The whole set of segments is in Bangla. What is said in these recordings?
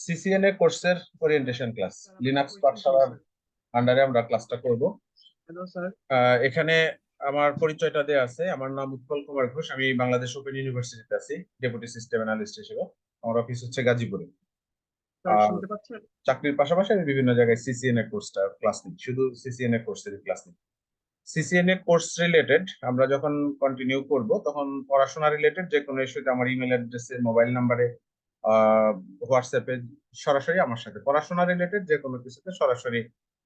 সিসিএনএ কোর্সের ওরিয়েন্টেশন ক্লাস লিনাক্স পাঠশালার আন্ডারে আমরা ক্লাসটা করব। Hello sir. এখানে আমার পরিচয়টা দেয়া আছে। আমার নাম উৎপল কুমার ঘোষ, আমি বাংলাদেশ ওপেন ইউনিভার্সিটিতে আছি ডেপুটি সিস্টেম অ্যানালিস্ট হিসেবে। আমার অফিস হচ্ছে গাজীপুরে। স্যার আর শুনতে পাচ্ছেন? চাকরির পাশাপাশি আমি বিভিন্ন জায়গায় সিসিএনএ কোর্সটা ক্লাস নিই, শুধু সিসিএনএ কোর্সের ক্লাস নিই। সিসিএনএ কোর্স রিলেটেড আমরা যখন কন্টিনিউ করব তখন পড়াশোনা রিলেটেড যে কোনো ইস্যুতে আমার ইমেল অ্যাড্রেসে, মোবাইল নাম্বারে, হোয়াটসঅ্যাপে সরাসরি আমার সাথে, পড়াশোনা রিলেটেড যে কোনো কিছুতে সরাসরি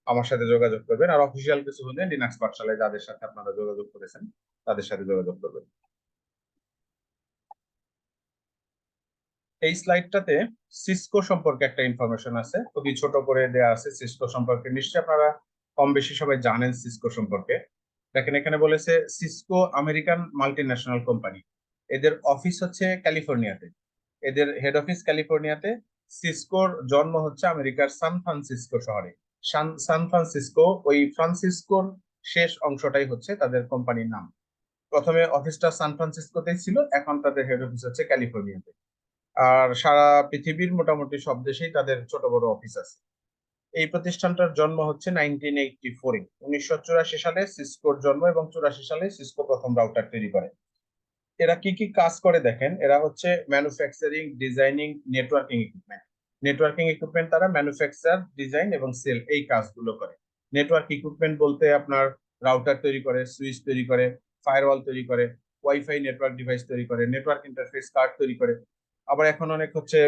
আমার সাথে যোগাযোগ করবেন। আর অফিসিয়াল কিছু হলে লিনাক্স পাঠশালায় যাদের সাথে আপনারা যোগাযোগ করেছেন তাদের সাথে যোগাযোগ করবেন। এই স্লাইডটাতে সিসকো সম্পর্কে একটা ইনফরমেশন আছে, খুবই ছোট করে দেয়া আছে সিসকো সম্পর্কে। নিশ্চয়ই আপনারা কম বেশি সবাই জানেন সিসকো সম্পর্কে। দেখেন এখানে বলেছে Cisco American multi national company, এদের অফিস হচ্ছে ক্যালিফোর্নিয়াতে, এদের হেড অফিস ক্যালিফোর্নিয়াতে। সিসকোর জন্ম হচ্ছে আমেরিকার সান ফ্রান্সিসকো শহরে। সান ফ্রান্সিসকো, ওই ফ্রান্সিসকোর শেষ অংশটাই হচ্ছে তাদের কোম্পানির নাম। প্রথমে অফিসটা সান ফ্রান্সিসকোতেই ছিল, এখন তাদের হেড অফিস হচ্ছে ক্যালিফোর্নিয়াতে। আর সারা পৃথিবীর মোটামুটি সব দেশেই তাদের ছোট বড় অফিস আছে। এই প্রতিষ্ঠানটার জন্ম হচ্ছে 1984-এ, 1984 সালে সিসকোর জন্ম, এবং 84 সালে সিসকো প্রথম রাউটার তৈরি করে। এরা কি কি কাজ করে দেখেন, এরা হচ্ছে manufacturing, designing, networking equipment. Networking equipment তারা ম্যানুফ্যাকচার, ডিজাইন এবং সেল, এই কাজগুলো করে। নেটওয়ার্ক ইকুইপমেন্ট বলতে আপনার রাউটার তৈরি করে, সুইচ তৈরি করে, ফায়ারওয়াল তৈরি করে, ওয়াইফাই নেটওয়ার্ক ডিভাইস তৈরি করে, নেটওয়ার্ক ইন্টারফেস কার্ড তৈরি করে। আবার এখন অনেক হচ্ছে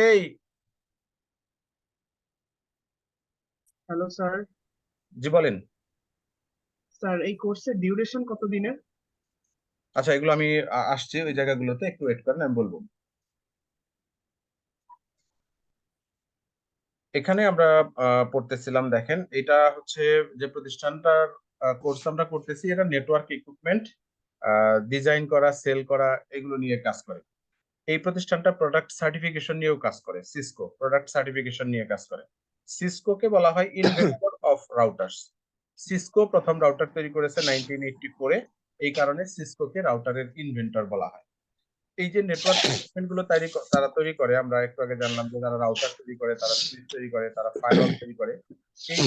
এই হ্যালো স্যার। জি বলেন। স্যার এই কোর্সের ডিউরেশন কত দিনের? আচ্ছা, এগুলো আমি আসছি ওই জায়গাগুলোতে, একটু ওয়েট করেন, আমি বলবো। এখানে আমরা পড়তেছিলাম, দেখেন এটা হচ্ছে যে প্রতিষ্ঠানটার কোর্স আমরা করতেছি, এটা নেটওয়ার্ক ইকুইপমেন্ট ডিজাইন করা, সেল করা, এগুলো নিয়ে কাজ করে। এই প্রতিষ্ঠানটা প্রোডাক্ট সার্টিফিকেশন নিয়েও কাজ করে, সিসকো প্রোডাক্ট সার্টিফিকেশন নিয়ে কাজ করে। সিসকোকে বলা হয় ইনভেন্টর অফ রাউটার্স। সিসকো প্রথম রাউটার তৈরি করেছে 1984-এ, এই কারণে সিসকোকে রাউটারের ইনভেন্টর বলা হয়। এই যে নেটওয়ার্ক ইকুইপমেন্ট গুলো তারা তৈরি করে, আমরা একটু আগে জানলাম যে তারা রাউটার তৈরি করে, তারা সুইচ তৈরি করে, তারা ফায়ারওয়াল তৈরি করে। এই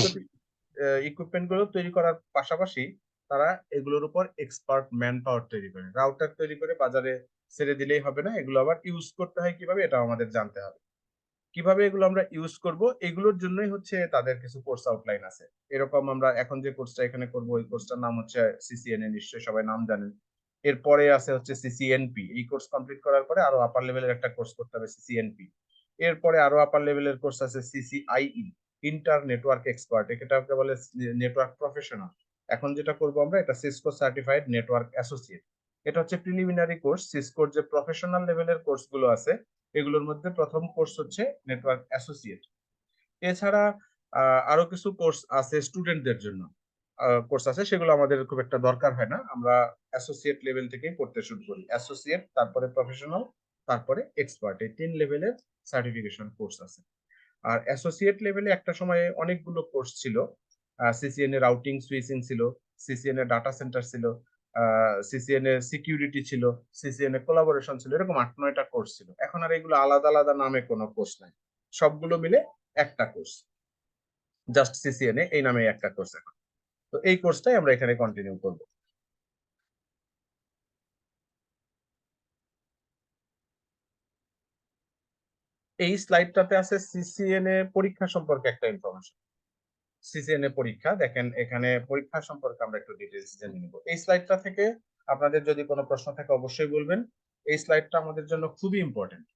ইকুইপমেন্ট গুলো তৈরি করার পাশাপাশি তারা এগুলোর উপর এক্সপার্ট ম্যান পাওয়ার তৈরি করে। রাউটার তৈরি করে বাজারে ছেড়ে দিলেই হবে না, এগুলো আবার ইউজ করতে হয় কিভাবে, এটা আমাদের জানতে হবে। কিভাবে এগুলো আমরা ইউজ করব, এগুলোর জন্যই হচ্ছে তাদের কিছু কোর্স আউটলাইন আছে। এরকম আমরা এখন যে কোর্সটা এখানে করব, ওই কোর্সটার নাম হচ্ছে সিসিএনএ, নিশ্চয়ই সবাই নাম জানেন। এরপরে আছে হচ্ছে সিসিএনপি, এই কোর্স কমপ্লিট করার পরে আরো আপার লেভেলের একটা কোর্স করতে হবে, সিসিএনপি। এরপরে আরো আপার লেভেলের কোর্স আছে সিসিআইই, ইন্টার নেটওয়ার্ক এক্সপার্ট, এটাকে বলে নেটওয়ার্ক প্রফেশনাল। এখন যেটা করব আমরা, এটা সিসকো সার্টিফাইড নেটওয়ার্ক অ্যাসোসিয়েট। এটা হচ্ছে প্রিলিমিনারি কোর্স। সিসকোর যে প্রফেশনাল লেভেলের কোর্স গুলো আছে, এগুলোর মধ্যে প্রথম কোর্স হচ্ছে নেটওয়ার্ক অ্যাসোসিয়েট। এছাড়া আরো কিছু কোর্স আছে স্টুডেন্টদের জন্য, কোর্স আছে, সেগুলো আমাদের খুব একটা দরকার হয় না, আমরা অ্যাসোসিয়েট লেভেল থেকেই পড়তে শুরু করি। অ্যাসোসিয়েট, তারপরে প্রফেশনাল, তারপরে এক্সপার্ট, এই 3 লেভেলের সার্টিফিকেশন কোর্স আছে। আর অ্যাসোসিয়েট লেভেলে একটা সময়ে অনেকগুলো কোর্স ছিল। সিসিএনএ রাউটিং সুইচিং ছিল, সিসিএনএ ডাটা সেন্টার ছিল, সিসিএনএ সিকিউরিটি ছিল, সিসিএনএ কোলাবোরেশন ছিল, এরকম 8-9টা কোর্স ছিল। এখন আর এগুলো আলাদা আলাদা নামে কোনো কোর্স নাই, সবগুলো মিলে একটা কোর্স, জাস্ট সিসিএনএ এই নামে একটা কোর্স এখন। তো এই কোর্সটাই আমরা এখানে কন্টিনিউ করব। এই স্লাইডটাতে আছে সিসিএনএ পরীক্ষা সম্পর্কে একটা ইনফরমেশন। সিসিএনএ পরীক্ষা, দেখেন এখানে পরীক্ষা সম্পর্কে আমরা একটু ডিটেইলস জেনে নিব। এই স্লাইডটা থেকে আপনাদের যদি কোনো প্রশ্ন থাকে অবশ্যই বলবেন, এই স্লাইডটা আমাদের জন্য খুবই ইম্পর্টেন্ট।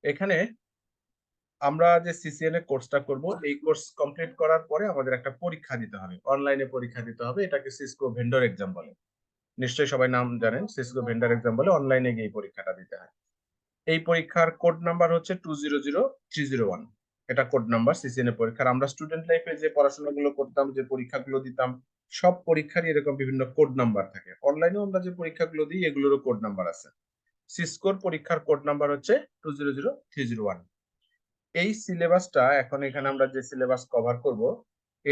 এখানে আমরা যে সিসিএনএ কোর্সটা করব, এই কোর্স কমপ্লিট করার পরে আমাদের একটা পরীক্ষা দিতে হবে, অনলাইনে পরীক্ষা দিতে হবে, এটাকে সিসকো ভেন্ডর এক্সাম বলে। নিশ্চয়ই সবাই নাম জানেন, সিসকো ভেন্ডর এক্সাম বলে, অনলাইনে গিয়ে পরীক্ষাটা দিতে হয়। এই পরীক্ষার কোড নাম্বার হচ্ছে 200301, এটা কোড নাম্বার সিসিএনএ পরীক্ষার। আমরা স্টুডেন্ট লাইফে যে পড়াশোনাগুলো করতাম, যে পরীক্ষাগুলো দিতাম, সব পরীক্ষারই এরকম বিভিন্ন কোড নাম্বার থাকে। অনলাইনেও আমরা যে পরীক্ষাগুলো দিই, এগুলোরও কোড নাম্বার আছে। সিসকোর পরীক্ষার কোড নাম্বার হচ্ছে 200301। এই সিলেবাসটা, এখন এখানে আমরা যে সিলেবাস কভার করব,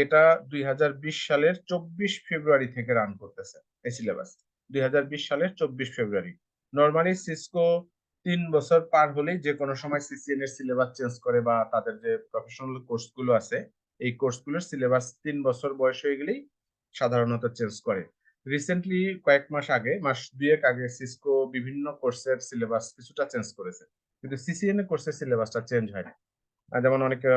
এটা 2020 সালের 24 ফেব্রুয়ারি থেকে রান করতেছে এই সিলেবাস। 2020 সালের 24 ফেব্রুয়ারি। নর্মালি সিসকো 3 বছর পার হলেই যে কোনো সময় সিসিএন এর সিলেবাস চেঞ্জ করে, বা তাদের যে প্রফেশনাল কোর্স গুলো আছে এই কোর্স গুলোর সিলেবাস 3 বছর বয়স হয়ে গেলেই সাধারণত চেঞ্জ করে। রিসেন্টলি কয়েক মাস আগে, মাস দুয়েক আগে সিসকো বিভিন্ন কোর্সের সিলেবাস কিছুটা চেঞ্জ করেছে, কিন্তু সিসিএন এর কোর্সের সিলেবাসটা চেঞ্জ হয় না। যেমন অনেকে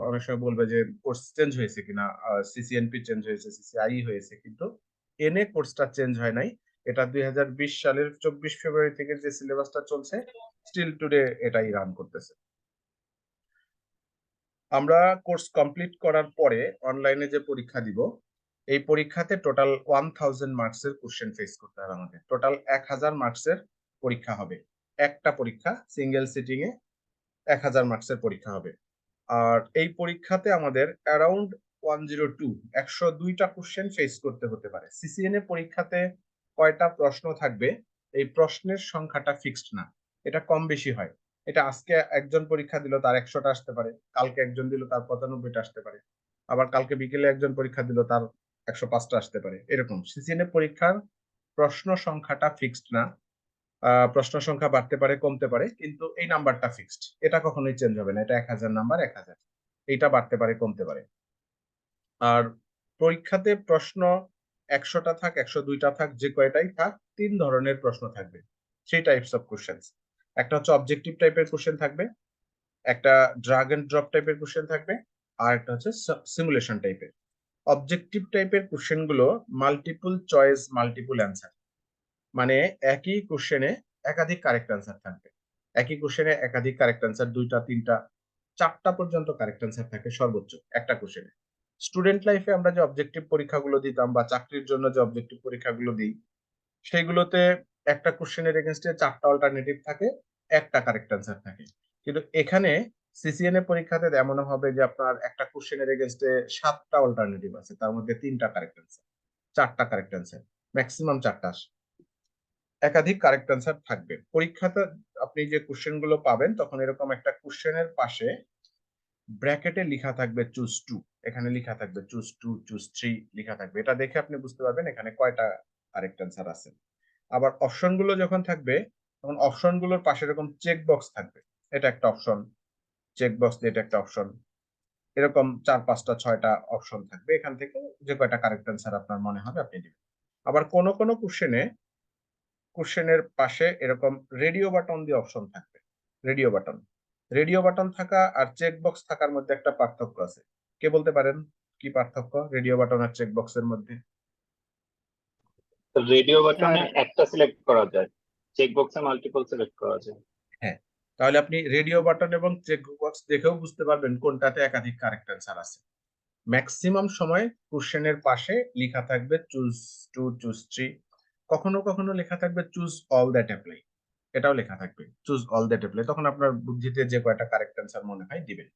অনেক সময় বলবে যে কোর্স চেঞ্জ হয়েছে কিনা, সিসিএনপি চেঞ্জ হয়েছে, সিসিআই হয়েছে, কিন্তু এনএ কোর্সটা চেঞ্জ হয় নাই। এটা 2020 সালের 24 ফেব্রুয়ারি থেকে যে সিলেবাসটা চলছে স্টিল টুডে এটাই রান করতেছে। আমরা কোর্স কমপ্লিট করার পরে অনলাইনে যে পরীক্ষা দিব, এই পরীক্ষাতে টোটাল 1000 মার্কসের কোশ্চেন ফেস করতে হবে আমাদের। টোটাল 1000 মার্কসের পরীক্ষা হবে। একটা পরীক্ষা সিঙ্গেল সিটিং এ 1000 মার্কসের পরীক্ষা হবে। আর এই পরীক্ষাতে আমাদের অ্যারাউন্ড 102টা কোশ্চেন ফেস করতে হতে পারে। সিসিএন এ পরীক্ষাতে কয়টা প্রশ্ন থাকবে এই প্রশ্নের সংখ্যাটা ফিক্সড না, এটা কম বেশি হয়। এটা আজকে একজন পরীক্ষা দিল তার 100টা আসতে পারে, কালকে একজন দিল তার 95টা আসতে পারে, আবার কালকে বিকেলে একজন পরীক্ষা দিল তার 105টা আসতে পারে। এরকম সিসিএন এ পরীক্ষার প্রশ্ন সংখ্যাটা ফিক্সড না। প্রশ্ন সংখ্যা বাড়তে পারে, কমতে পারে, কিন্তু এই নাম্বারটা ফিক্সড। এটা কখনোই চেঞ্জ হবে না। এটা 1000 নাম্বার 1000। এইটা বাড়তে পারে, কমতে পারে। আর পরীক্ষাতে প্রশ্ন 100টা থাক, 102টা থাক, যে কয়টাই থাক, 3 ধরনের প্রশ্ন থাকবে। 3 টাইপস অফ কোশ্চেন্স। একটা হচ্ছে অবজেক্টিভ টাইপের কোশ্চেন থাকবে, একটা ড্রাগ এন্ড ড্রপ টাইপের কোশ্চেন থাকবে, আর একটা হচ্ছে সিমুলেশন টাইপের। অবজেক্টিভ টাইপের কোশ্চেন গুলো মাল্টিপল চয়েস মাল্টিপল অ্যান্সার, মানে একই কোশ্চেনে একাধিক কারেক্ট অ্যান্সার থাকবে। একই কোশ্চেনে একাধিক কারেক্ট অ্যান্সার, 2টা 3টা 4টা পর্যন্ত কারেক্ট অ্যান্সার থাকে সর্বোচ্চ একটা কোশ্চেনে। স্টুডেন্ট লাইফে আমরা যে অবজেক্টিভ পরীক্ষাগুলো দিতাম বা চাকরির জন্য যে অবজেক্টিভ পরীক্ষাগুলো দিই, সেগুলোতে একটা কোশ্চেনের এগেইনস্টে 4টা অল্টারনেটিভ থাকে, একটা কারেক্ট অ্যান্সার থাকে। কিন্তু এখানে সিসিএন এ পরীক্ষাতে এমন হবে যে আপনার একটা কোশ্চেনের এগেইনস্টে 7টা অল্টারনেটিভ আছে, তার মধ্যে 3টা কারেক্ট অ্যান্সার, 4টা কারেক্ট অ্যান্সার, ম্যাক্সিমাম 4টা আসে। একাধিক কারেক্ট অ্যান্সার থাকবে পরীক্ষাতে। আপনি যে কোশ্চেন গুলো পাবেন তখন এরকম একটা কোশ্চেনের পাশে ব্র্যাকেটে লেখা থাকবে চুজ টু, এখানে লেখা থাকবে চুজ টু, চুজ থ্রি লেখা থাকবে। এটা দেখে আপনি বুঝতে পারবেন এখানে কয়টা কারেক্ট অ্যান্সার আছে। আবার অপশন গুলো যখন থাকবে তখন অপশন গুলোর পাশে এরকম চেক বক্স থাকবে, এটা একটা অপশন, চেক বক্স দিয়ে এটা একটা অপশন, এরকম 4 5টা 6টা অপশন থাকবে। এখান থেকে যে কয়টা কারেক্ট অ্যান্সার আপনার মনে হবে আপনি দিবেন। আবার কোন কোন কোশ্চেনের পাশে এরকম রেডিও বাটন দিয়ে অপশন থাকবে। রেডিও বাটন, রেডিও বাটন থাকা আর চেক বক্স থাকার মধ্যে একটা পার্থক্য আছে। কে বলতে পারেন কি পার্থক্য রেডিও বাটন আর চেক বক্সের মধ্যে? রেডিও বাটনে স্যার একটা সিলেক্ট করা যায়, চেক বক্সে মাল্টিপল সিলেক্ট করা যায়। হ্যাঁ, তাহলে আপনি রেডিও বাটন এবং চেক বক্স দেখেও বুঝতে পারবেন কোনটাতে একাধিক কারেক্ট অ্যান্সার আছে। ম্যাক্সিমাম সময় কোশ্চেনের পাশে লেখা থাকবে চুজ টু, চুজ থ্রি, কখনো কখনো লেখা থাকবে চুজ অল দ্যাট অ্যাপ্লাই, এটাও লেখা থাকবে চুজ অল দ্যাট অ্যাপ্লাই। তখন আপনার বুদ্ধিতে যে কয়টা কারেক্ট অ্যান্সার মনে হয় দিবেন।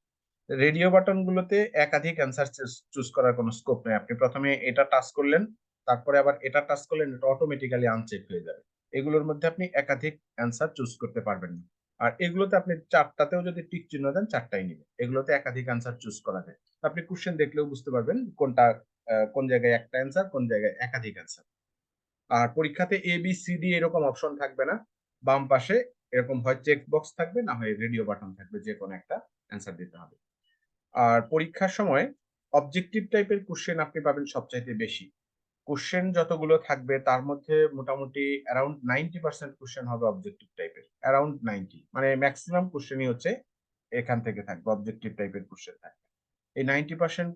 রেডিও বাটন গুলোতে একাধিক অ্যান্সার চুজ করার কোনো স্কোপ নেই। আপনি প্রথমে এটা টাচ করলেন, তারপরে আবার এটা টাচ করলেন, এটা অটোমেটিক্যালি আনচেক হয়ে যাবে। এগুলোর মধ্যে আপনি একাধিক অ্যান্সার চুজ করতে পারবেন না। আর এগুলোতে আপনি 4টাতেও যদি টিক চিহ্ন দেন 4টাই নিবে। এগুলোতে একাধিক অ্যান্সার চুজ করা যায়। আপনি কোশ্চেন দেখলেও বুঝতে পারবেন কোনটা কোন জায়গায় একটা অ্যান্সার, কোন জায়গায় একাধিক অ্যান্সার। আর পরীক্ষাতে এ বি সি ডি এরকম অপশন থাকবে না। বাম পাশে এরকম হয় চেক বক্স থাকবে, না হয় রেডিও বাটন থাকবে, যে কোনো একটা অ্যান্সার দিতে হবে। আর পরীক্ষার সময় অবজেক্টিভ টাইপের কোশ্চেন আপনি পাবেন সবচাইতে বেশি। কোশ্চেন যতগুলো থাকবে তার মধ্যে মোটামুটি অ্যারাউন্ড 90% কোশ্চেন হবে অবজেক্টিভ টাইপের, অ্যারাউন্ড 90, মানে ম্যাক্সিমাম কোশ্চেনই হচ্ছে এখান থেকে থাকবে, অবজেক্টিভ টাইপের কোশ্চেন থাকবে। এই 90%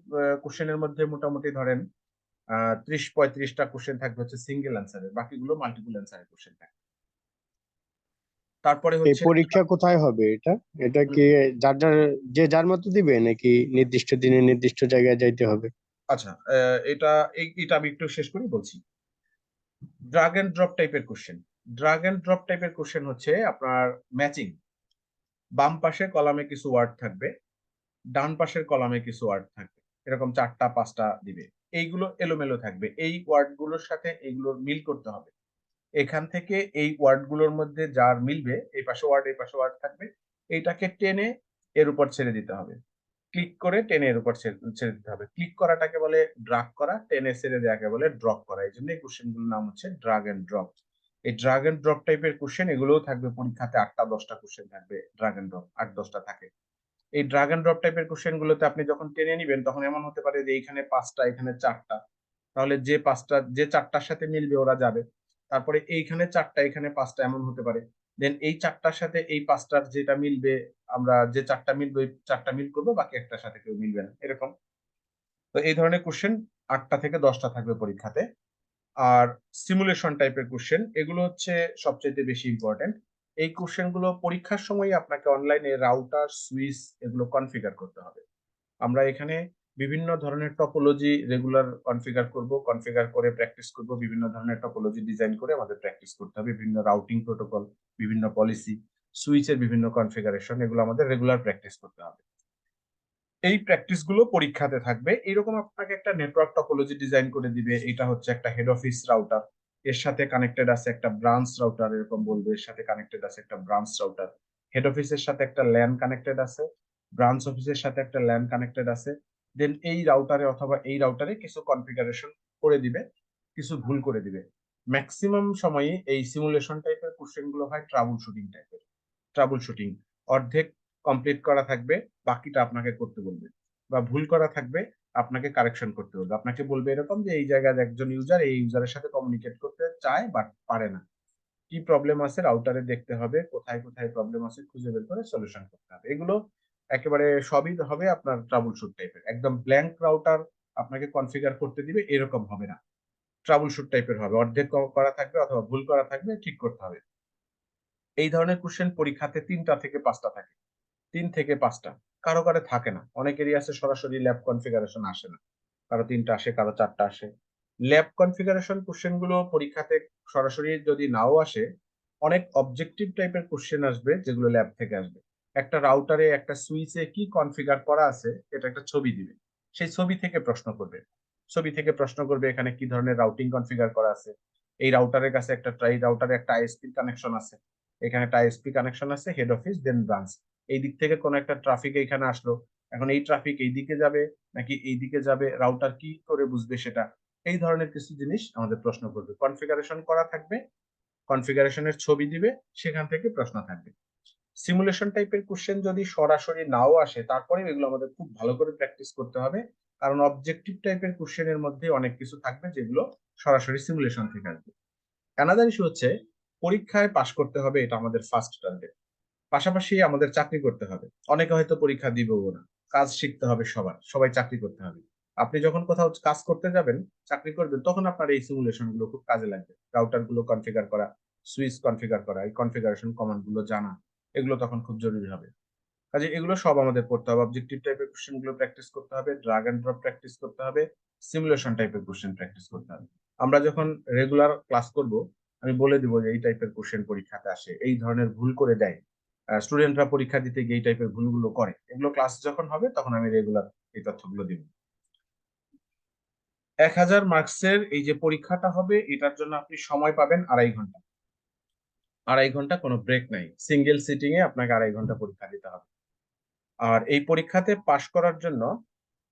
কোশ্চেনের মধ্যে মোটামুটি ধরেন 30-35টা কোশ্চেন থাকবে হচ্ছে সিঙ্গেল অ্যান্সারের, বাকিগুলো মাল্টিপল অ্যান্সারের কোশ্চেন থাকবে। তারপরে এই হচ্ছে পরীক্ষা কোথায় হবে এটা? এটা কি যে যার মতো দিবে নাকি নির্দিষ্ট দিনে নির্দিষ্ট জায়গায় যাইতে হবে? আচ্ছা, এটা আমি একটু শেষ করে বলছি। ড্রাগ এন্ড ড্রপ টাইপের কোশ্চেন, ড্রাগ এন্ড ড্রপ টাইপের কোশ্চেন হচ্ছে আপনার ম্যাচিং। বাম পাশের কলামে কিছু ওয়ার্ড থাকবে, ডান পাশের কলামে কিছু ওয়ার্ড থাকবে, এরকম 4টা 5টা দিবে। এইগুলো এলোমেলো থাকবে, এই ওয়ার্ড গুলোর সাথে এইগুলোর মিল করতে হবে। এখান থেকে এই ওয়ার্ড গুলোর মধ্যে যার মিলবে, এই পাশে ওয়ার্ড এই পাশে ওয়ার্ড থাকবে, এইটাকে টেনে এর উপর ছেড়ে দিতে হবে। ক্লিক করে টেনে এর উপর ছেড়ে দিতে হবে। ক্লিক করাটাকে বলে ড্রাগ করা, টেনে ছেড়ে দেওয়াকে বলে ড্রপ করা। এই জন্য এই কোশ্চেন গুলোর নাম হচ্ছে ড্রাগ এন্ড ড্রপ। এই ড্রাগ এন্ড ড্রপ টাইপের কোশ্চেন এগুলোও থাকবে পরীক্ষাতে, 8টা-10টা কোশ্চেন থাকবে ড্রাগ এন্ড ড্রপ, 8-10টা থাকে। এই ড্রাগ এন্ড ড্রপ টাইপের কোশ্চেন গুলোতে আপনি যখন টেনে নিবেন তখন এমন হতে পারে যে এইখানে 5টা, এখানে 4টা, তাহলে যে 4টার সাথে মিলবে ওরা যাবে। তারপরে এইখানে 4টা, এখানে 5টা, এমন হতে পারে। দেন এই 4টার সাথে এই 5টার যেটা মিলবে, আমরা যে 4টা মিলবে ওই 4টা মিল করবো, বাকি একটার সাথে কেউ মিলবে না, এরকম। তো এই ধরনের কোশ্চেন 8টা থেকে 10টা থাকবে পরীক্ষাতে। আর সিমুলেশন টাইপের কোশ্চেন এগুলো হচ্ছে সবচেয়ে বেশি ইম্পর্টেন্ট। এই কোশ্চেন গুলো পরীক্ষার সময় আপনাকে অনলাইনে রাউটার, সুইচ এগুলো কনফিগার করতে হবে। আমরা এখানে বিভিন্ন ধরনের টপোলজি রেগুলার কনফিগার করব, কনফিগার করে প্র্যাকটিস করব। বিভিন্ন ধরনের টপোলজি ডিজাইন করে আমাদের প্র্যাকটিস করতে হবে। বিভিন্ন রাউটিং প্রোটোকল, বিভিন্ন পলিসি, সুইচের বিভিন্ন কনফিগারেশন, এগুলো আমাদের রেগুলার প্র্যাকটিস করতে হবে। এই প্র্যাকটিস গুলো পরীক্ষাতে থাকবে। এরকম আপনাকে একটা নেটওয়ার্ক টপোলজি ডিজাইন করে দিবে। এটা হচ্ছে একটা হেড অফিস রাউটার, এর সাথে কানেক্টেড আছে একটা ব্রাঞ্চ রাউটার, এরকম বলবে এর সাথে কানেক্টেড আছে একটা ব্রাঞ্চ রাউটার। হেড অফিসের সাথে একটা ল্যান কানেক্টেড আছে, ব্রাঞ্চ অফিসের সাথে একটা ল্যান কানেক্টেড আছে। দেন এই রাউটারে অথবা এই রাউটারে কিছু কনফিগারেশন করে দিবে, কিছু ভুল করে দিবে। ম্যাক্সিমাম সময়ই এই সিমুলেশন টাইপের কোশ্চেন গুলো হয় ট্রাবল শুটিং টাইপের। ট্রাবল শুটিং অর্ধেক কমপ্লিট করা থাকবে, বাকিটা আপনাকে করতে বলবে, বা ভুল করা থাকবে আপনাকে কারেকশন করতে হবে। আপনাকে বলবে এরকম যে এই জায়গায় একজন ইউজার এই ইউজারের সাথে কমিউনিকেট করতে চায় বাট পারে না, কি প্রবলেম আছে রাউটারে দেখতে হবে, কোথায় কোথায় প্রবলেম আছে খুঁজে বের করে সলিউশন করতে হবে। এগুলো একেবারে সবই হবে আপনার ট্রাবল শুট টাইপের। একদম ব্ল্যাঙ্ক রাউটার আপনাকে কনফিগার করতে দিবে এরকম হবে না, ট্রাবল শুট টাইপের হবে, অর্ধেক করা থাকবে অথবা ভুল করা থাকবে, ঠিক করতে হবে। এই ধরনের কোশ্চেন পরীক্ষাতে 3টা থেকে 5টা থাকে, 3 থেকে 5টা। কারো কারো থাকে না, অনেকেরই আছে সরাসরি ল্যাব কনফিগারেশন আসে না, কারো 3টা আসে, কারো 4টা আসে। ল্যাব কনফিগারেশন কোশ্চেন গুলো পরীক্ষাতে সরাসরি যদি নাও আসে, অনেক অবজেক্টিভ টাইপের কোশ্চেন আসবে যেগুলো ল্যাব থেকে আসবে। একটা রাউটারে, একটা সুইচে কি কনফিগার করা আছে এটা একটা ছবি দিবে, সেই ছবি থেকে প্রশ্ন করবে। ছবি থেকে প্রশ্ন করবে এখানে কি ধরনের রাউটিং কনফিগার করা আছে, এই রাউটারের কাছে একটা রাউটারে একটা আইএসপি কানেকশন আছে, এখানে একটা আইএসপি কানেকশন আছে, হেড অফিস দেন ব্রাঞ্চ। এই দিক থেকে কোন একটা ট্রাফিক এখানে আসলো, এখন এই ট্রাফিক এই দিকে যাবে নাকি এই দিকে যাবে, রাউটার কি করে বুঝবে সেটা। এই ধরনের কিছু জিনিস আমাদের প্রশ্ন করবে, কনফিগারেশন করা থাকবে, কনফিগারেশনের ছবি দিবে, সেখান থেকে প্রশ্ন থাকবে। সিমুলেশন টাইপের কোশ্চেন যদি সরাসরি নাও আসে, তারপরে এগুলো আমাদের খুব ভালো করে প্র্যাকটিস করতে হবে, কারণ অবজেক্টিভ টাইপের কোশ্চেনের মধ্যে অনেক কিছু থাকবে যেগুলো সরাসরি সিমুলেশন থেকে আসবে। অ্যানাদার ইস্যু হচ্ছে পরীক্ষায় পাশ করতে হবে, এটা আমাদের ফার্স্ট টার্গেট। পাশাপাশি আমাদের চাকরি করতে হবে। অনেকে হয়তো পরীক্ষা দিবেও না, কাজ শিখতে হবে, সবাই চাকরি করতে হবে। আপনি যখন কোথাও কাজ করতে যাবেন, চাকরি করবেন, তখন আপনার এই সিমুলেশন গুলো খুব কাজে লাগবে। রাউটার গুলো কনফিগার করা, সুইচ কনফিগার করা, এই কনফিগারেশন কমান্ড গুলো জানা, এগুলো তখন খুব জরুরি হবে। কাজে এগুলো সব আমাদের পড়তে হবে। অবজেক্টিভ টাইপের কোশ্চেন গুলো প্র্যাকটিস করতে হবে, ড্রাগ এন্ড ড্রপ প্র্যাকটিস করতে হবে, সিমুলেশন টাইপের কোশ্চেন প্র্যাকটিস করতে হবে। আমরা যখন রেগুলার ক্লাস করব, আমি বলে দিব যে এই টাইপের কোশ্চেন পরীক্ষাতে আসে, এই ধরনের ভুল করে দেয়, স্টুডেন্টরা পরীক্ষা দিতে গিয়ে এই টাইপের ভুলগুলো করে। এগুলো ক্লাস যখন হবে তখন আমি রেগুলার এই তথ্যগুলো দিব। 1000 মার্কসের এই যে পরীক্ষাটা হবে, এটার জন্য আপনি সময় পাবেন 2.5 ঘন্টা। 2.5 ঘন্টা, কোনো ব্রেক নাই। সিঙ্গেল সিটিং এ আপনাকে 2.5 ঘন্টা পরীক্ষা দিতে হবে। আর এই পরীক্ষাতে পাশ করার জন্য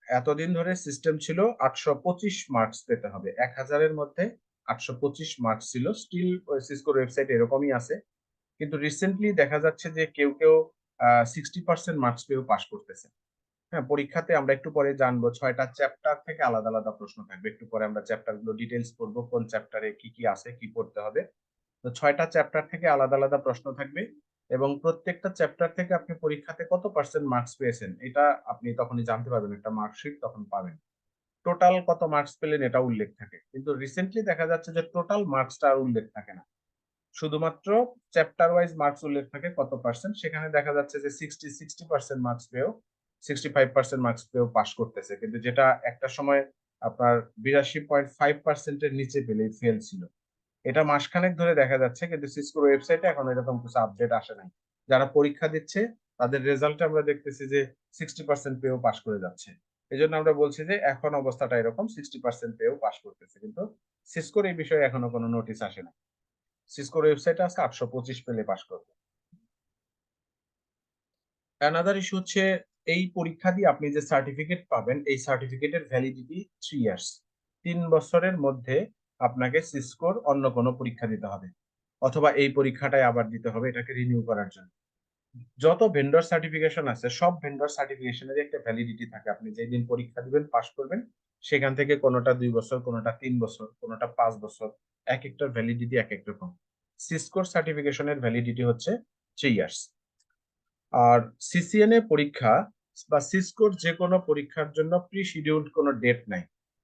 এতদিন ধরে সিস্টেম ছিল 825 মার্কস পেতে হবে। 1000-এর মধ্যে 825 মার্কস ছিল। স্টিল সিসকোর ওয়েবসাইট এরকমই আছে। কিন্তু রিসেন্টলি দেখা যাচ্ছে যে কেউ কেউ 60% মার্কস পেয়েও পাশ করতেছে। হ্যাঁ, পরীক্ষাতে আমরা একটু পরে জানবো 6টা চ্যাপ্টার থেকে আলাদা আলাদা প্রশ্ন থাকবে। একটু পরে আমরা চ্যাপ্টার গুলো ডিটেইলস পড়বো, কোন চ্যাপ্টারে কি কি আছে, কি পড়তে হবে। তো 6টা চ্যাপ্টার থেকে আলাদা আলাদা প্রশ্ন থাকবে, এবং প্রত্যেকটা চ্যাপ্টার থেকে আপনি পরীক্ষাতে কত পার্সেন্ট মার্কস পেয়েছেন এটা আপনি তখনই জানতে পারবেন, একটা মার্কশিট তখন পাবেন। টোটাল কত মার্কস পেলেন এটা উল্লেখ থাকে, কিন্তু রিসেন্টলি দেখা যাচ্ছে যে টোটাল মার্কসটা আর উল্লেখ থাকে না, শুধুমাত্র চ্যাপ্টার ওয়াইজ মার্কস উল্লেখ থাকে কত পার্সেন্ট। সেখানে দেখা যাচ্ছে যে 60% মার্কস পেয়েও, 65% মার্কস পেয়েও পাস করতেছে, কিন্তু যেটা একটা সময় আপনার 82.5%-এর নিচে পেলে ফেল ছিল। এটা মাসখানেক ধরে দেখা যাচ্ছে, কিন্তু সিসকোর ওয়েবসাইটে এখন এরকম কিছু আপডেট আসে নাই। যারা পরীক্ষা দিচ্ছে তাদের রেজাল্টে আমরা দেখতেছি যে 60% পেয়েও পাস করে যাচ্ছে। এজন্য আমরা বলছি যে এখন অবস্থাটা এরকম, 60% পেয়েও পাস করতেছে, কিন্তু সিসকোর এই বিষয়ে এখনো কোনো নোটিশ আসে না। সিসকোর ওয়েবসাইটে আছে 825 পেলে পাস করবে। অ্যানাদার ইস্যু হচ্ছে এই পরীক্ষা দিয়ে আপনি যে সার্টিফিকেট পাবেন এই সার্টিফিকেটের ভ্যালিডিটি 3 ইয়ার্স। 3 বছরের মধ্যে আপনাকে সিসকোর অন্য কোনো পরীক্ষা দিতে হবে, অথবা এই পরীক্ষাটাই আবার দিতে হবে এটাকে রিনিউ করার জন্য। যত ভেন্ডর সার্টিফিকেশন আছে সব ভেন্ডর সার্টিফিকেশনের একটা ভ্যালিডিটি থাকে। আপনি যেদিন পরীক্ষা দিবেন, পাস করবেন, সেখান থেকে কোনোটা 2 বছর, কোনোটা 3 বছর, কোনোটা 5 বছর, এক একটার ভ্যালিডিটি এক এক রকম। সিসকোর সার্টিফিকেশনের ভ্যালিডিটি হচ্ছে 3 ইয়ার্স। আর সিসিএনএ পরীক্ষা বা সিসকোর যে কোনো পরীক্ষার জন্য প্রি শিডিউলড কোনো ডেট নাই।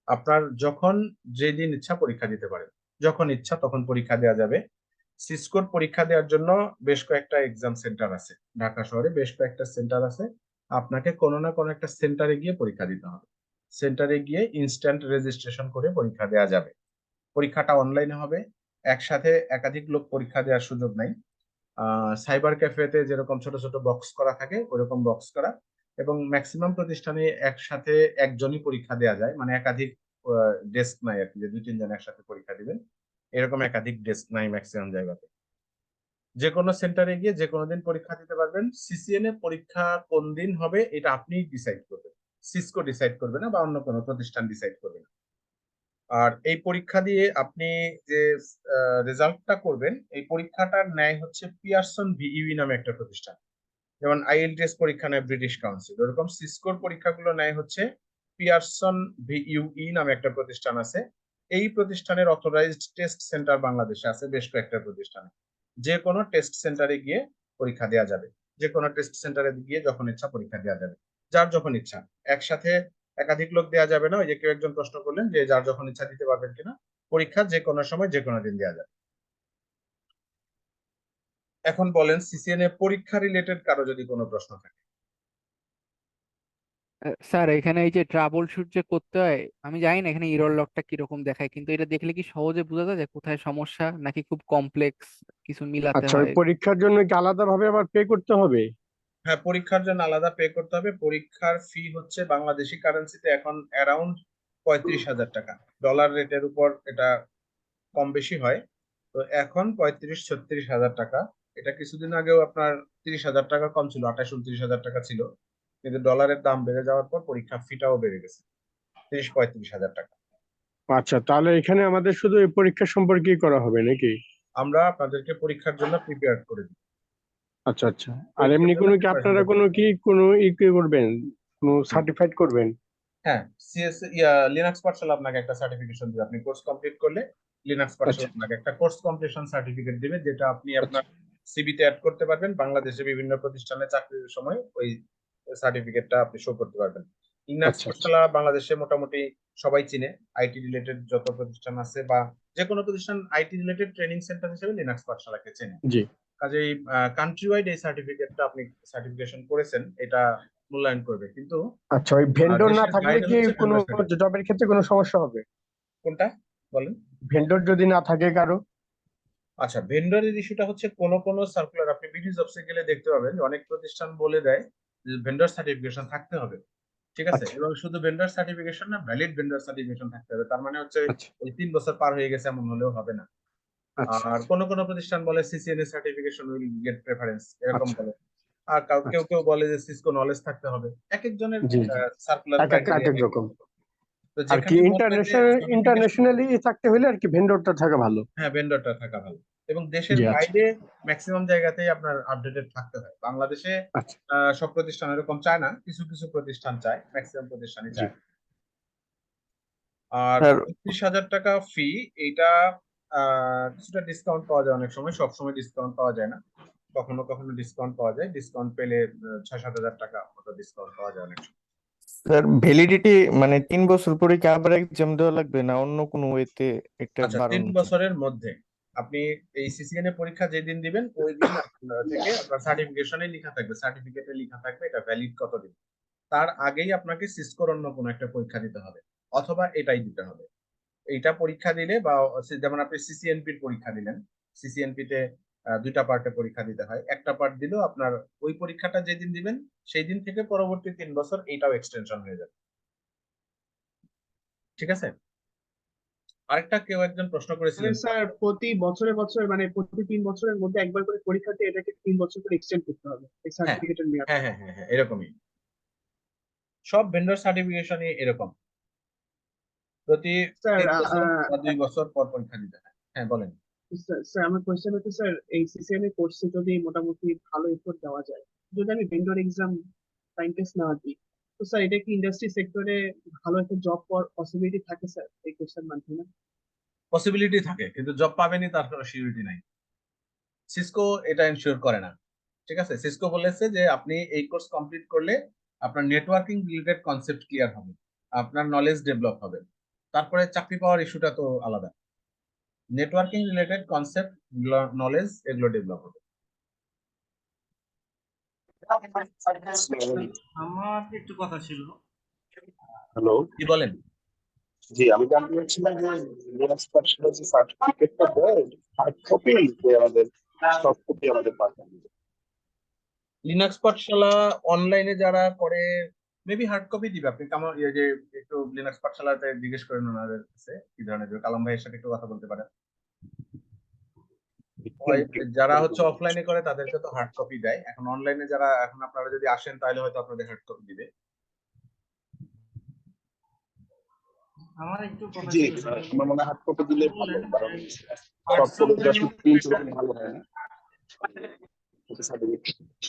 আপনার যখন যেদিন ইচ্ছা পরীক্ষা দিতে পারেন, যখন ইচ্ছা তখন পরীক্ষা দেওয়া যাবে। সিসকোর পরীক্ষা দেওয়ার জন্য বেশ কয়েকটা এক্সাম সেন্টার আছে, ঢাকা শহরে বেশ কয়েকটা সেন্টার আছে। আপনাকে কোনো না কোনো একটা সেন্টারে গিয়ে পরীক্ষা দিতে হবে। সেন্টারে গিয়ে ইনস্ট্যান্ট রেজিস্ট্রেশন করে পরীক্ষা দেওয়া যাবে। পরীক্ষাটা অনলাইনে হবে, একসাথে একাধিক লোক পরীক্ষা দেওয়ার সুযোগ নাই। সাইবার ক্যাফেতে যেরকম ছোট ছোট বক্স করা থাকে ওরকম বক্স করা, এবং ম্যাক্সিমাম প্রতিষ্ঠানে একসাথে একজনই পরীক্ষা দেওয়া যায়, মানে একাধিক ডেস্ক নাই আর কি, যে 2-3 জন একসাথে পরীক্ষা দিবেন এরকম একাধিক ডেস্ক নাই ম্যাক্সিমাম জায়গাতে। যে কোনো সেন্টারে গিয়ে যে কোনো দিন পরীক্ষা দিতে পারবেন। সিসিএনএ পরীক্ষা কোন দিন হবে এটা আপনিই ডিসাইড করবেন, সিসকো ডিসাইড করবে না বা অন্য কোনো প্রতিষ্ঠান ডিসাইড করবে না। আর এই পরীক্ষা দিয়ে আপনি যে রেজাল্টটা করবেন, এই পরীক্ষাটার ন্যায় হচ্ছে পিয়ারসন ভিইউই নামে একটা প্রতিষ্ঠান। যেমন আইএলটিএস পরীক্ষা নেয় ব্রিটিশ কাউন্সিল, ওরকম সিসকোর পরীক্ষাগুলো নেয় হচ্ছে পিয়ারসন ভিইউই নামে একটা প্রতিষ্ঠান আছে। এই প্রতিষ্ঠানের অথরাইজড টেস্ট সেন্টার বাংলাদেশে আছে বেশ কয়েকটা প্রতিষ্ঠানে। যে কোনো টেস্ট সেন্টারে গিয়ে পরীক্ষা দেওয়া যাবে, যে কোনো টেস্ট সেন্টারে গিয়ে যখন ইচ্ছা পরীক্ষা দেওয়া যাবে, যার যখন ইচ্ছা। একসাথে একাধিক লোক দেওয়া যাবে না। ওই যে কেউ একজন প্রশ্ন করলেন যে যার যখন ইচ্ছা দিতে পারবেন কিনা। পরীক্ষা যে কোনো সময় যে কোনো দিন দেওয়া যাবে। এখন বলেন সিসিএনএ পরীক্ষা রিলেটেড কারো যদি কোনো প্রশ্ন থাকে। স্যার এখানে এই যে ট্রাবল শুট যে করতে হয়, আমি জানি না এখানে ইরর লগটা কিরকম দেখায়, কিন্তু এটা দেখলে কি সহজে বোঝা যায় যে কোথায় সমস্যা, নাকি খুব কমপ্লেক্স কিছু মিলাতে আচ্ছা, ওই হয়? পরীক্ষার জন্য কি আলাদাভাবে আবার পে করতে হবে? হ্যাঁ, পরীক্ষার জন্য আলাদা পে করতে হবে। পরীক্ষার ফি হচ্ছে বাংলাদেশি কারেন্সিতে এখন অ্যারাউন্ড 35,000 টাকা। ডলার রেটের উপর এটা কম বেশি হয়। তো এখন 35-36 হাজার টাকা। এটা কিছুদিন আগেও আপনার 30,000 টাকা কম ছিল, 28-29 হাজার টাকা ছিল। কিন্তু ডলারের দাম বেড়ে যাওয়ার পর পরীক্ষা ফিটাও বেড়ে গেছে 30-35 হাজার টাকা। আচ্ছা, তাহলে এখানে আমাদের শুধু এই পরীক্ষা সম্পর্কেই করা হবে নাকি? আমরা আপনাদেরকে পরীক্ষার জন্য প্রিপেয়ার করে দিই। আচ্ছা আচ্ছা। আর পরীক্ষার এমনি জন্য কোনো কি প্রিপারেশন আপনারা কোনো কি কোনো কি করবেন, কোনো সার্টিফাইড করবেন? হ্যাঁ, লিনাক্স পাঠশালা আপনাকে একটা সার্টিফিকেশন দিবে। আপনি কোর্স কমপ্লিট করলে লিনাক্স পাঠশালা আচ্ছা আপনাকে একটা কোর্স কমপ্লিশন সার্টিফিকেট দিবে, যেটা আপনি আচ্ছা আপনার সিভিতে অ্যাড করতে পারবেন। বাংলাদেশে বিভিন্ন প্রতিষ্ঠানে চাকরির সময় ওই সার্টিফিকেটটা আপনি শো করতে পারবেন। লিনাক্স আচ্ছা আচ্ছা পাঠশালা বাংলাদেশে মোটামুটি সবাই চিনে। আইটি রিলেটেড যত প্রতিষ্ঠান আছে বা যে কোনো প্রতিষ্ঠান আইটি রিলেটেড ট্রেনিং সেন্টার হিসেবে লিনাক্স পাঠশালাকে চেনে। জি। কাজেই কান্ট্রি ওয়াইড এই সার্টিফিকেটটা আপনি সার্টিফিকেশন করেছেন এটা মূল্যায়ন করবে, কিন্তু আচ্ছা, ওই ভেন্ডর না দেশের থাকলে বাইরে কি হচ্ছে কোনো ভেন্ডর সার্টিফিকেট। জবের ক্ষেত্রে কোনো সমস্যা হবে? কোনটা বলেন? ভেন্ডর যদি না থাকে কারো? আচ্ছা, ভেন্ডরের ইস্যুটা হচ্ছে কোন কোন সার্কুলার আপনি বিডি জবসে গেলে দেখতে পাবেন যে অনেক প্রতিষ্ঠান বলে দেয় যে ভেন্ডর সার্টিফিকেশন থাকতে হবে। ঠিক আছে, আচ্ছা এবং শুধু ভেন্ডর সার্টিফিকেশন না, ভ্যালিড ভেন্ডর সার্টিফিকেশন থাকতে হবে। তার মানে হচ্ছে আচ্ছা ওই 3 বছর পার হয়ে গেছে এমন হলেও হবে না। আচ্ছা আর কোন কোন প্রতিষ্ঠান বলে CCNA certification will get preference, এরকম আচ্ছা বলে। আর কেউ আচ্ছা। কেউ বলে যে সিসকো নলেজ থাকতে হবে। এক একজনের জি জি, সার্কুলার এক এক ক্রাইটেরিয়া এক এক রকম। এক। তো আর কি যেখানে বলবে যে ইন্টারন্যাশনাল সার্টিফিকেশন, ইন্টারন্যাশনালি থাকতে হলে আর কি ভেন্ডরটা থাকা ভালো। হ্যাঁ ভেন্ডরটা থাকা ভালো। এবং দেশের জি আচ্ছা বাইরে ম্যাক্সিমাম জায়গাতেই আপনার আপডেটেড থাকতে হয়। বাংলাদেশে আচ্ছা। সব প্রতিষ্ঠান এরকম চায় না, কিছু কিছু প্রতিষ্ঠান চায়, ম্যাক্সিমাম প্রতিষ্ঠানই জি চায়। আর স্যার 35,000 টাকা ফি, এইটা কিছুটা ডিসকাউন্ট পাওয়া যায় অনেক সময়, সব সময় ডিসকাউন্ট পাওয়া যায় না। কখনো কখনো ডিসকাউন্ট পাওয়া যায়, ডিসকাউন্ট পেলে 6-7 হাজার টাকা মতো ডিসকাউন্ট পাওয়া যায় অনেক সময়। স্যার ভ্যালিডিটি মানে 3 বছর পরে কি আবার এক্সাম দেওয়া লাগবে, না অন্য কোনো ওয়েতে একটা আচ্ছা, 3 বাড়ানো যায়? বছরের মধ্যে আপনি এই সিসিএনএ পরীক্ষা যেদিন দিবেন ওই দিন থেকে আপনার সার্টিফিকেশনে লেখা থাকবে, সার্টিফিকেটে লেখা থাকবে এটা ভ্যালিড কতদিন। তার আগেই আপনাকে সিসকোর অন্য কোনো একটা পরীক্ষা দিতে হবে, অথবা এটাই দিতে হবে। এইটা পরীক্ষা দিলে বা যেমন আপনি সিসিএনপির পরীক্ষা দিলেন, সিসিএনপি তে 2টা পার্টে পরীক্ষা দিতে হয়। একটা পার্ট দিলেও আপনার ওই পরীক্ষাটা যেদিন দিবেন সেই দিন থেকে পরবর্তী 3 বছর এইটাও এক্সটেনশন হয়ে যাবে। ঠিক আছে। আরেকটা কেউ একজন প্রশ্ন মানে করেছিলেন। স্যার প্রতি বছরে বছরে মানে প্রতি 3 বছরের মধ্যে একবার করে পরীক্ষা দিয়ে এটাকে 3 বছর করে এক্সটেন্ড করতে হবে এই হ্যাঁ সার্টিফিকেটের মেয়াদ। হ্যাঁ হ্যাঁ হ্যাঁ হ্যাঁ, এরকমই। সব ভেন্ডর সার্টিফিকেশনই এরকম, প্রতি স্যার 3 বছর বা 2 বছর পর পরীক্ষা দিতে হয়। হ্যাঁ বলেন। স্যার আমার কোয়েশ্চেন হচ্ছে স্যার এই সিসিএনএ কোর্সে যদি মোটামুটি ভালো এফোর্ট দেওয়া যায়, যদি আমি ভেন্ডর এক্সাম টাইম টেস্ট না দিই, তো স্যার এটা কি ইন্ডাস্ট্রি সেক্টরে ভালো একটা জব পসিবিলিটি থাকে স্যার এই কোর্সের মাধ্যমে? পসিবিলিটি থাকে, কিন্তু জব পাবেনই তার কোনো সিউরিটি নাই। সিসকো এটা এনশিওর করে না। ঠিক আছে, সিসকো বলেছে যে আপনি এই কোর্স কমপ্লিট করলে আপনার নেটওয়ার্কিং রিলেটেড কনসেপ্ট ক্লিয়ার হবে, আপনার নলেজ ডেভেলপ হবে, তারপরে চাকরি পাওয়ার ইস্যুটা তো আলাদা। নেটওয়ার্কিং রিলেটেড কনসেপ্ট, নলেজ এগুলো ডেভেলপ হবে। আমার একটু কথা ছিল। হ্যালো, কি বলেন? জি আমি জানতে চাচ্ছিলাম যে লিনাক্স পাঠশালার যে সার্টিফিকেটটা দেয় হার্ড কপি আমাদের সফট কপি আমাদের পাঠান। লিনাক্স পাঠশালা অনলাইনে যারা করে মেবি হার্ড কপি দিবে। আপনি কেমন যে একটু লিনাক্স পাঠশালাতে জিজ্ঞেস করেন ওনাদের কাছে কি ধরনের, কালাম ভাইয়ের সাথে একটু কথা বলতে পারেন। যারা হচ্ছে অফলাইনে করে তাদেরকে তো হার্ড কপি দেয়, এখন অনলাইনে যারা, এখন আপনারা যদি আসেন তাহলে হয়তো আপনাদের হার্ড কপি দিবে। আমার একটু কথা জি ছিল স্যার। আমার মনে হয় হার্ড কপি দিলে ভালো, বললেন কারণ যে সফট কপি পার্সোনাল আসলে প্রিন্ট করলে ভালো হয় না।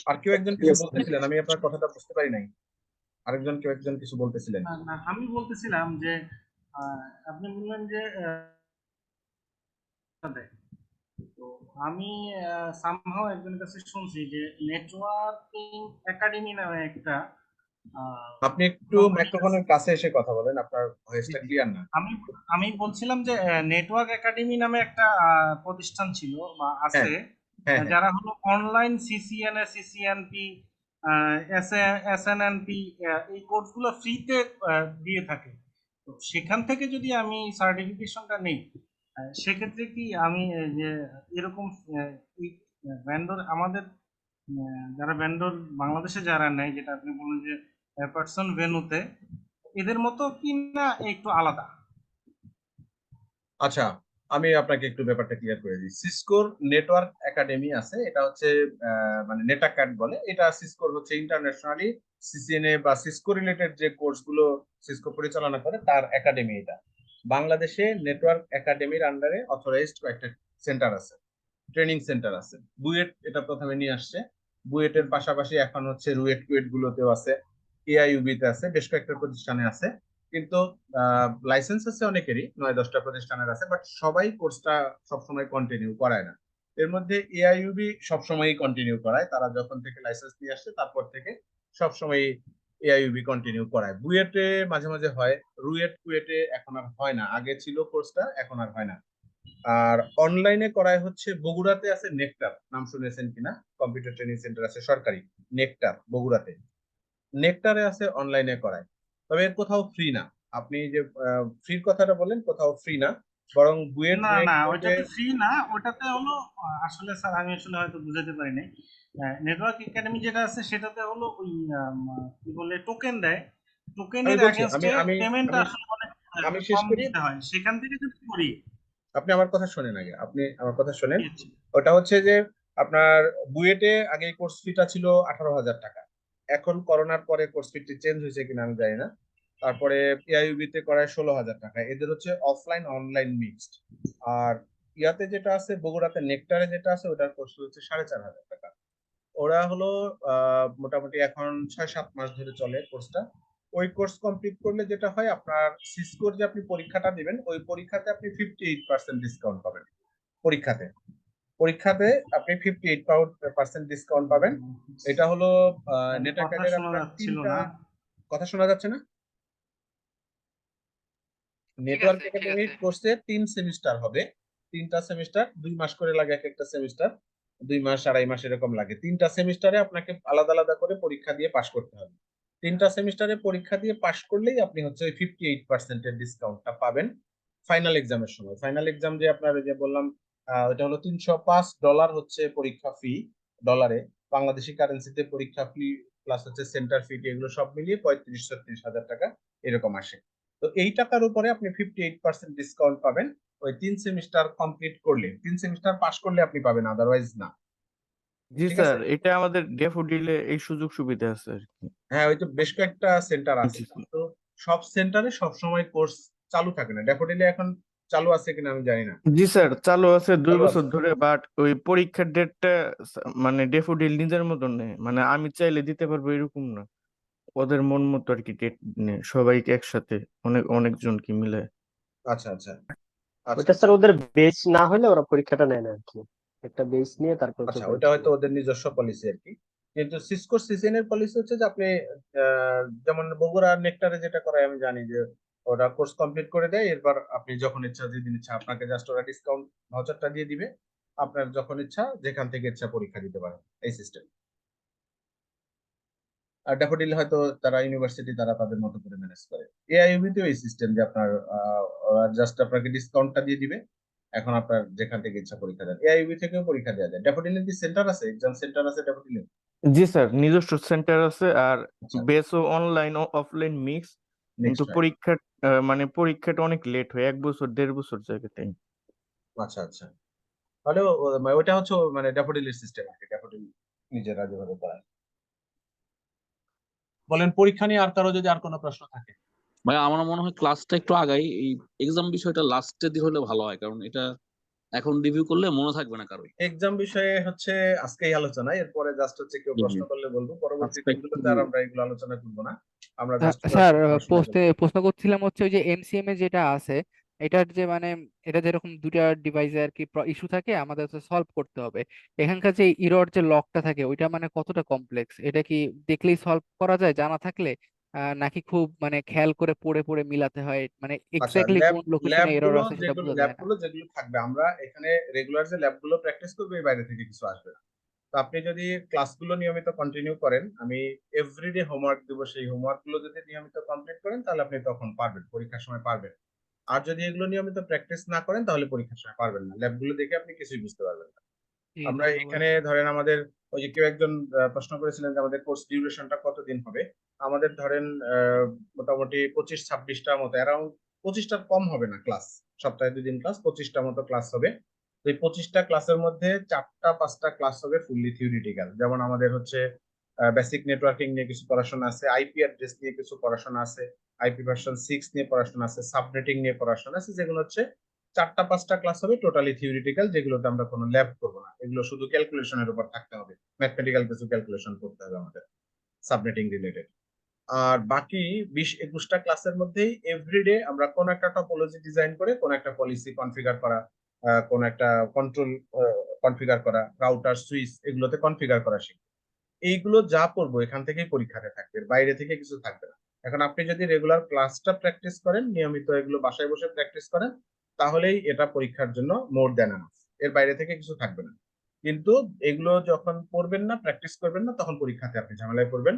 আর কেউ একজন কিছু বলতেছিলেন, আমি আপনার কথাটা বুঝতে পারি নাই। আরেকজন কেউ একজন কিছু বলতেছিলেন। না আমি বলতেছিলাম যে আপনি বললেন যে দেয়। তো আমি সামহাও একজনের কাছে শুনছি যে নেটওয়ার্কিং একাডেমি নামে একটা আপনি একটু কোম্পানি মাইক্রোফোনের কাছে এসে কথা বলেন, আপনার ভয়েসটা ক্লিয়ার না। আমি আমি বলছিলাম যে নেটওয়ার্ক একাডেমি নামে একটা প্রতিষ্ঠান ছিল বা হ্যাঁ আছে, হ্যাঁ হ্যাঁ। যারা হলো অনলাইন সিসিএনএ সিসিএনপি এসএনএনপি এই কোর্সগুলো ফ্রিতে দিয়ে থাকে। তো সেখান থেকে যদি আমি সার্টিফিকেশনটা নেই, সেক্ষেত্রে কি আমি যে এরকম ভেন্ডর আমাদের যারা ভেন্ডর বাংলাদেশে যারা নেয়, যেটা আপনি বললেন যে পার্সন ভেন্যুতে, এদের মতো কি না একটু আলাদা? আচ্ছা, আমি আপনাকে একটু ব্যাপারটা ক্লিয়ার করে দিই। সিসকোর নেটওয়ার্ক একাডেমি আছে, এটা হচ্ছে মানে নেটাক্যাড বলে। এটা সিসকোর হচ্ছে ইন্টারন্যাশনালি সিসিএনএ বা সিসকো রিলেটেড যে কোর্স গুলো সিসকো পরিচালনা করে তার একাডেমি এটা। বাংলাদেশে নেটওয়ার্ক একাডেমির আন্ডারে অথরাইজড কয়েকটা সেন্টার আছে, ট্রেনিং সেন্টার আছে। বুয়েট এটা প্রথমে নিয়ে আসছে, বুয়েটের পাশাপাশি এখন হচ্ছে রুয়েট কুয়েট গুলোতেও আছে, এআইইউবি তে আছে, বেশ কয়েকটা প্রতিষ্ঠানে আছে। কিন্তু লাইসেন্স আছে অনেকেরই, 9-10টা প্রতিষ্ঠানের আছে, বাট সবাই কোর্সটা সবসময় কন্টিনিউ করায় না। এর মধ্যে এআইইউবি সবসময়ই কন্টিনিউ করায়, তারা যখন থেকে লাইসেন্স নিয়ে আসছে তারপর থেকে সবসময় এআইইউবি কন্টিনিউ করায়। বুয়েটে মাঝে মাঝে হয়, রুয়েট কুয়েটে এখন আর হয় না, আগে ছিল কোর্সটা, এখন আর হয় না। আর অনলাইনে করায় হচ্ছে বগুড়াতে আছে নেকটার, নাম শুনেছেন কিনা, কম্পিউটার ট্রেনিং সেন্টার আছে সরকারি, নেকটার বগুড়াতে। নেকটারে আছে অনলাইনে করায়, তবে এর কোথাও ফ্রি না। আপনি যে ফ্রির কথাটা বলেন, কোথাও ফ্রি না, বরং বুয়েট না রুয়েট না কুয়েটে। ওইটাতে ফ্রি না, ওটাতে হলো আসলে স্যার আমি আসলে হয়তো বুঝাতে পারি নাই। নেটওয়ার্ক একাডেমি যেটা আছে সেটাতে হলো ওই কি বলে টোকেন দেয়, আমি টোকেনের বলছি, আমি অ্যাগেনস্টে আমি পেমেন্টটা আমি আসলে অনেক আমি শেষ কম করি, দিতে হয়, সেখান থেকে যদি করি। আপনি আমার কথা শোনেন আগে, আপনি আমার কথা শোনেন। ঠিক আছে। ওটা হচ্ছে যে আপনার বুয়েটে আগে কোর্স ফিটা ছিল 18,000 টাকা, এখন করোনার পরে কোর্স ফিটি চেঞ্জ হয়েছে কিনা আমি জানি না। তারপরে পিআইইউবি তে করায় 16,000 টাকা, এদের হচ্ছে অফলাইন অনলাইন মিক্সড। আর ইয়াতে যেটা আছে বগুড়াতে নেকটারে যেটা আছে, ওটার কোর্স হচ্ছে 4,500 টাকা। ওরা হলো মোটামুটি এখন 6-7 মাস ধরে চলে কোর্সটা। ওই কোর্স কমপ্লিট করলে যেটা হয়, আপনার সিসকোর যে আপনি পরীক্ষাটা দিবেন, ওই পরীক্ষাতে আপনি 58% ডিসকাউন্ট পাবেন। পরীক্ষাতে পরীক্ষাতে আপনি 58% ডিসকাউন্ট পাবেন। এটা হলো কথা নেটাক্যাডের শোনা আপনার যাচ্ছিল 3টা। না। কথা শোনা যাচ্ছে না? ঠিক নেটওয়ার্ক আছে ঠিক একাডেমির আছে। কোর্সে 3 সেমিস্টার হবে, 3টা সেমিস্টার, 2 মাস করে লাগে এক একটা সেমিস্টার, 2 মাস 2.5 মাস এরকম লাগে। 3টা সেমিস্টারে আপনাকে আলাদা আলাদা করে পরীক্ষা দিয়ে পাশ করতে হবে। 3টা সেমিস্টারে পরীক্ষা দিয়ে পাশ করলেই আপনি হচ্ছে ওই 58% এর ডিসকাউন্টটা পাবেন ফাইনাল এক্সামের সময়। ফাইনাল এক্সাম যে আপনার যে বললাম, ওটা হলো $305 হচ্ছে পরীক্ষা ফি ডলারে, বাংলাদেশি কারেন্সিতে পরীক্ষা ফি প্লাস হচ্ছে সেন্টার ফি, এগুলো সব মিলিয়ে 35-36 হাজার টাকা এরকম আসে। তো এই টাকার উপরে আপনি 58% ডিসকাউন্ট পাবেন ওই 3 সেমিস্টার কমপ্লিট করলে। 3 সেমিস্টার পাস করলে আপনি পাবেন, আদারওয়াইজ না। জি ঠিক স্যার, আছে? এটা আমাদের ড্যাফোডিলে এই সুযোগ সুবিধা আছে আর কি। হ্যাঁ, ওই তো বেশ কয়েকটা সেন্টার আছে, জি স্যার। কিন্তু সব সেন্টারে সবসময় কোর্স চালু থাকে না। ড্যাফোডিলে এখন চালু আছে কিনা আমি জানি না। জি স্যার, চালু আছে 2 চালু বছর আছে। ধরে, বাট ওই পরীক্ষার ডেটটা মানে ড্যাফোডিল নিজের মতন নেই, মানে আমি চাইলে দিতে পারবো এরকম না, ওদের মন মতো আর কি ডেট নেই সবাইকে একসাথে, অনেকজনকে মিলে। আচ্ছা আচ্ছা আচ্ছা ওইটা স্যার ওদের বেস না হলে ওরা পরীক্ষাটা নেয় না আর কি, একটা বেস নিয়ে তারপর আচ্ছা, ওইটা প্রিপারেশন হয়তো ওদের নিজস্ব পলিসি আর কি। কিন্তু সিসকোর সিসিএন এর পলিসি হচ্ছে যে আপনি যেমন বগুড়া নেক্টারে যেটা করে আমি জানি যে ওরা কোর্স কমপ্লিট করে দেয়, এরপর আপনি যখন ইচ্ছা যেদিন ইচ্ছা আপনাকে জাস্ট ওরা ডিসকাউন্ট ভাউচারটা দিয়ে দিবে, আপনার যখন ইচ্ছা যেখান থেকে ইচ্ছা পরীক্ষা দিতে পারেন, এই সিস্টেম। আর ড্যাফোডিল হয়তো তারা ইউনিভার্সিটি তারা তাদের মতো করে ম্যানেজ করে। এআইইউবি তেও এই সিস্টেম যে আপনার জাস্ট আপনাকে ডিসকাউন্টটা দিয়ে দিবে, এখন আপনার যেখান থেকে ইচ্ছা পরীক্ষা দেন। এআইইউবি থেকেও পরীক্ষা দেওয়া যায়। ড্যাফোডিলের কি সেন্টার আছে, এক্সাম সেন্টার আছে ড্যাফোডিলে? জি স্যার, নিজস্ব সেন্টার আছে, আর আচ্ছা, বেসও অনলাইন ও অফলাইন মিক্স, কিন্তু নেক্সট হয়। পরীক্ষাটা অনেক লেট হয়, 1 বছর 1.5 বছর জায়গায় টাইম। আচ্ছা আচ্ছা, তাহলে ওটা হচ্ছে মানে ড্যাফোডিলের সিস্টেম আর কি, ড্যাফোডিল নিজেরা যেভাবে করায়। বলেন, পরীক্ষা নিয়ে আর কারো যদি আর কোনো প্রশ্ন থাকে। ভাই আমার মনে হয় ক্লাসটা একটু আগাই, এই এক্সাম বিষয়টা লাস্টের দিকে হলে ভালো হয়, কারণ এটা এখন রিভিউ করলে মনে থাকবে না কারোই। এক্সাম বিষয়ে হচ্ছে আজকেই আলোচনা, এরপরে জাস্ট হচ্ছে কেউ জি, জি। প্রশ্ন করলে বলবো, পরবর্তী আজকে একটু দিনগুলোতে আর আমরা এগুলো আলোচনা করবো না, আমরা জাস্ট স্যার পড়াশোনা করবো। প্রশ্ন করছিলাম হচ্ছে ওই যে এমসিএম এ যেটা আছে, এটার যে মানে এটা যেরকম দুটা ডিভাইসে আর কি ইস্যু থাকে, আমাদের তো সলভ করতে হবে। এখানকার যে ইরর যে লকটা থাকে ওইটা মানে কতটা কমপ্লেক্স, এটা কি দেখলেই সলভ করা যায় জানা থাকলে, নাকি খুব মানে খেয়াল করে পড়ে পড়ে মিলাতে হয়, মানে আচ্ছা, এক্স্যাক্টলি কোন লোকেশনে এরর আছে সেটা বোঝা যায় না। ল্যাবগুলো যেগুলো থাকবে, আমরা এখানে রেগুলার যে ল্যাবগুলো প্র্যাকটিস করবো, এর বাইরে থেকে কিছু আসবে না। তো আপনি যদি ক্লাসগুলো নিয়মিত কন্টিনিউ করেন, আমি এভরিডে হোমওয়ার্ক দেবো, সেই হোমওয়ার্ক গুলো যদি নিয়মিত কমপ্লিট করেন তাহলে আপনি তখন পারবেন, পরীক্ষার সময় পারবেন। আর যদি এগুলো নিয়মিত প্র্যাকটিস না করেন তাহলে পরীক্ষার সময় পারবেন না, ল্যাবগুলো দেখে আপনি কিছুই বুঝতে পারবেন না। জি, আমরা ধন্যবাদ। এখানে ধরেন আমাদের ওই যে কেউ একজন প্রশ্ন করেছিলেন যে আমাদের কোর্স ডিউরেশনটা কতদিন হবে। আমাদের ধরেন মোটামুটি 25-26টা মতো, অ্যারাউন্ড 25টার কম হবে না ক্লাস, সপ্তাহে 2 দিন ক্লাস, 25টা মতো ক্লাস হবে। তো এই 25টা ক্লাসের মধ্যে 4টা-5টা ক্লাস হবে ফুললি থিওরিটিক্যাল, যেমন আমাদের হচ্ছে বেসিক নেটওয়ার্কিং নিয়ে কিছু পড়াশোনা আছে, আইপি অ্যাড্রেস নিয়ে কিছু পড়াশোনা আছে, আইপি ভার্সন 6 নিয়ে পড়াশোনা আছে, সাবনেটিং নিয়ে পড়াশোনা আছে, যেগুলো হচ্ছে 4টা-5টা ক্লাস হবে টোটালি থিওরিটিক্যাল, যেগুলোতে আমরা কোনো ল্যাব করবো না, এগুলো শুধু ক্যালকুলেশনের উপর থাকতে হবে, ম্যাথমেটিক্যাল কিছু ক্যালকুলেশন করতে হবে আমাদের সাবনেটিং রিলেটেড। আর বাকি 20-21টা ক্লাসের মধ্যেই এভরিডে আমরা কোন একটা টপোলজি ডিজাইন করে, কোন একটা পলিসি কনফিগার করা, কোন একটা কন্ট্রোল কনফিগার করা, রাউটার সুইচ এগুলোতে কনফিগার করা শিখবো। এইগুলো যা পড়বো এখান থেকেই পরীক্ষাতে থাকবে, এর বাইরে থেকে কিছু থাকবে না। এখন আপনি যদি রেগুলার ক্লাসটা প্র্যাকটিস করেন, নিয়মিত এগুলো বাসায় বসে প্র্যাকটিস করেন, তাহলেই এটা পরীক্ষার জন্য মোর দেন এনাফ, এর বাইরে থেকে কিছু থাকবে না। কিন্তু এগুলো যখন পড়বেন না, প্র্যাকটিস করবেন না, তখন পরীক্ষাতে আপনি ঝামেলায় পড়বেন,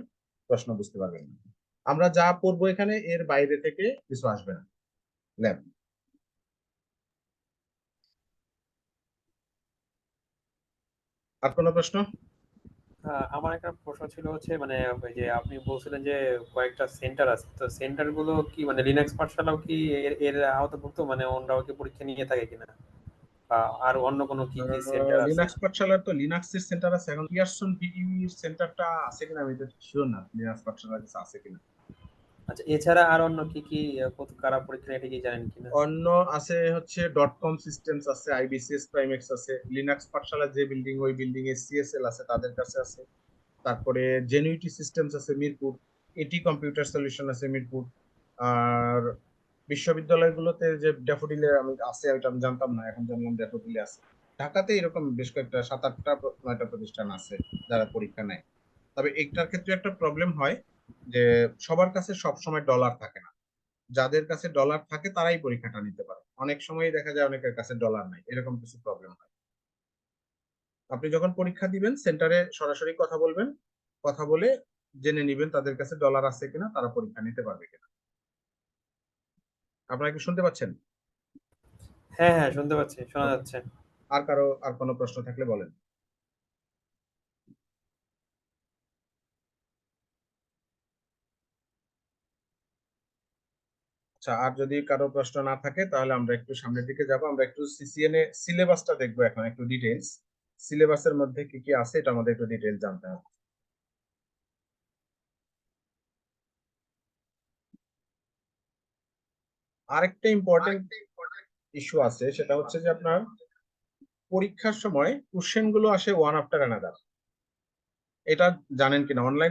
প্রশ্ন বুঝতে পারবেন না। আমরা যা পড়বো এখানে এর বাইরে থেকে কিছু আসবে না ল্যাব। আর কোনো প্রশ্ন? আমার একটা প্রশ্ন ছিল হচ্ছে মানে ওই যে আপনি বলছিলেন যে কয়েকটা সেন্টার আছে, তো সেন্টার গুলো কি মানে লিনাক্স পাঠশালাও কি এর আওতাভুক্ত, মানে ওনরাও কি পরীক্ষা নিয়ে থাকে কিনা, বা আর অন্য কোনো কি কি সেন্টার আছে? লিনাক্স পাঠশালার তো লিনাক্সের সেন্টার আছে, এখন পিয়ারসন ভিডিইর সেন্টারটা আছে কিনা আমি তো শিওর না, লিনাক্স পাঠশালার কাছে আছে কিনা। আচ্ছা, এছাড়া আর অন্য কি কি কারা পরীক্ষা নেয় এটা কি জানেন কিনা? অন্য আছে হচ্ছে ডট কম সিস্টেমস আছে, আইবিসিএস প্রাইমেক্স আছে, লিনাক্স পাঠশালা যে বিল্ডিং ওই বিল্ডিং এ সিএসএল আছে তাদের কাছে আছে, তারপরে জেনুইটি সিস্টেমস আছে মিরপুর, এটি কম্পিউটার সলিউশন আছে মিরপুর। আর বিশ্ববিদ্যালয়গুলোতে যে ড্যাফোডিলে আমি আছে ওইটা আমি জানতাম না, এখন জানলাম ড্যাফোডিলে আছে। ঢাকাতে এরকম বেশ কয়েকটা 7-8টা 9টা প্রতিষ্ঠান আছে যারা পরীক্ষা নেয়। তবে এইটার ক্ষেত্রে একটা প্রবলেম হয় যে সবার কাছে সব সময় ডলার থাকে না, যাদের কাছে ডলার থাকে তারাই পরীক্ষাটা নিতে পারে, অনেক সময় দেখা যায় অনেকের কাছে ডলার নাই, এরকম কিছু প্রবলেম হয়। আপনি যখন পরীক্ষা দিবেন সেন্টারে সরাসরি কথা বলবেন, কথা বলে জেনে নিবেন তাদের কাছে ডলার আছে কিনা, তারা পরীক্ষা নিতে পারবে কিনা। আপনারা কি শুনতে পাচ্ছেন? হ্যাঁ হ্যাঁ, শুনতে পাচ্ছি, শোনা ওকে। যাচ্ছে। আর কোনো প্রশ্ন থাকলে বলেন। আচ্ছা, আর যদি কারো প্রশ্ন না থাকে তাহলে আমরা একটু সামনের দিকে যাব, আমরা একটু সিসিএন এ সিলেবাসটা দেখবো এখন একটু ডিটেইলস। সিলেবাসের মধ্যে কি কি আছে এটা আমাদের একটু ডিটেল জানতে হবে। আরেকটা ইম্পর্টেন্ট ইস্যু আছে, সেটা হচ্ছে যে আপনার পরীক্ষার সময় কোশ্চেন গুলো আসে ওয়ান আফটার অ্যানাদার। এটা জানেন কিনা? অনলাইন